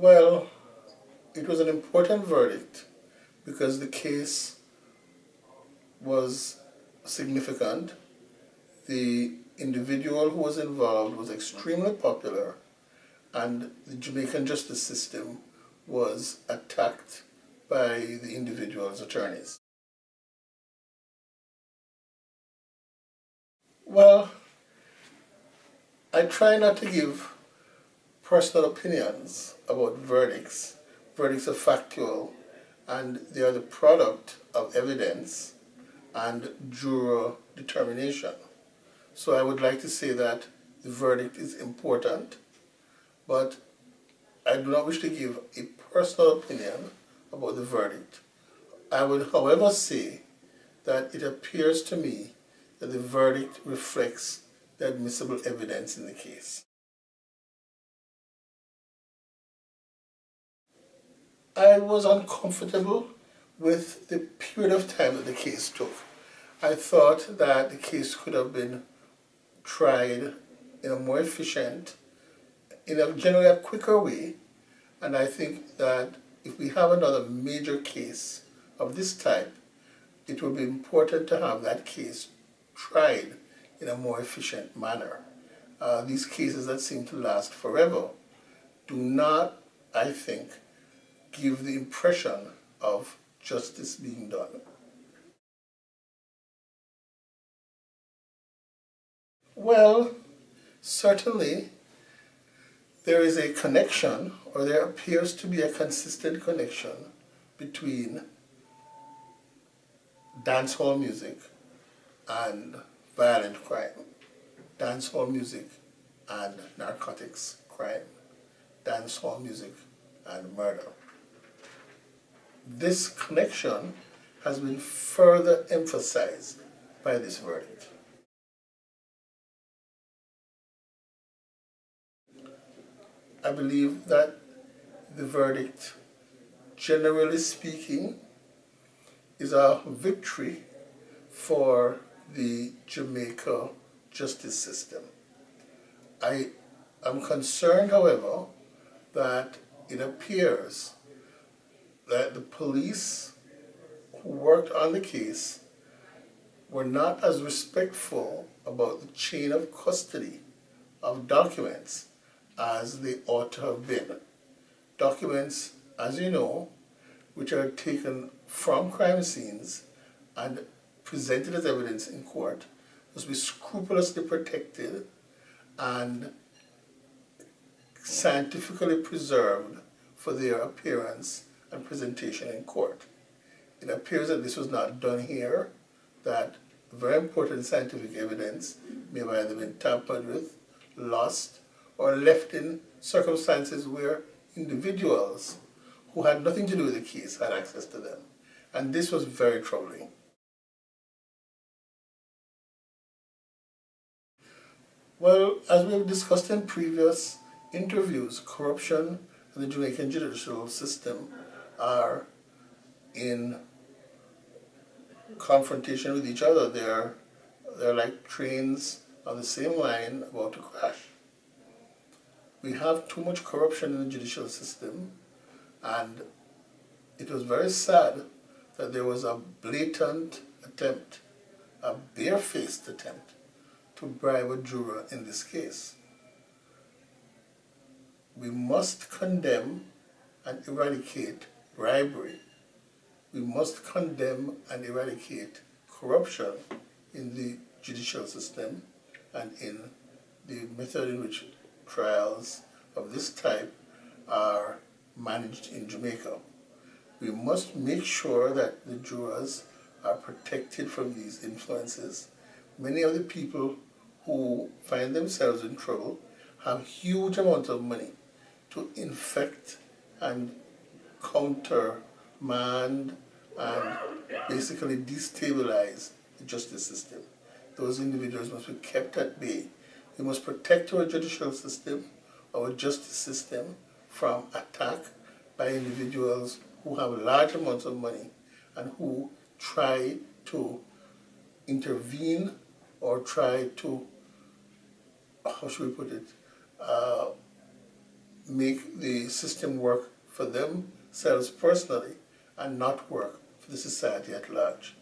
Well, it was an important verdict because the case was significant. The individual who was involved was extremely popular, and the Jamaican justice system was attacked by the individual's attorneys. Well, I try not to give personal opinions about verdicts. Verdicts are factual, and they are the product of evidence and juror determination. So I would like to say that the verdict is important, but I do not wish to give a personal opinion about the verdict. I would, however, say that it appears to me that the verdict reflects the admissible evidence in the case. I was uncomfortable with the period of time that the case took. I thought that the case could have been tried in a more efficient, in a generally a quicker way, and I think that if we have another major case of this type, it will be important to have that case tried in a more efficient manner. These cases that seem to last forever do not, I think, give the impression of justice being done. Well, certainly there is a connection, or there appears to be a consistent connection between dancehall music and violent crime, dancehall music and narcotics crime, dancehall music and murder. This connection has been further emphasized by this verdict. I believe that the verdict, generally speaking, is a victory for the Jamaica justice system. I am concerned, however, that it appears that the police who worked on the case were not as respectful about the chain of custody of documents as they ought to have been. Documents, as you know, which are taken from crime scenes and presented as evidence in court, must be scrupulously protected and scientifically preserved for their appearance and presentation in court. It appears that this was not done here, that very important scientific evidence may have either been tampered with, lost, or left in circumstances where individuals who had nothing to do with the case had access to them. And this was very troubling. Well, as we have discussed in previous interviews, corruption and the Jamaican judicial system are in confrontation with each other. They're like trains on the same line about to crash. We have too much corruption in the judicial system, and it was very sad that there was a blatant attempt, a barefaced attempt, to bribe a juror in this case. We must condemn and eradicate bribery. We must condemn and eradicate corruption in the judicial system and in the method in which trials of this type are managed in Jamaica. We must make sure that the jurors are protected from these influences. Many of the people who find themselves in trouble have huge amounts of money to infect and countermand and basically destabilize the justice system. Those individuals must be kept at bay. We must protect our judicial system, our justice system, from attack by individuals who have large amounts of money and who try to intervene or try to, how should we put it, make the system work for themselves personally and not work for the society at large.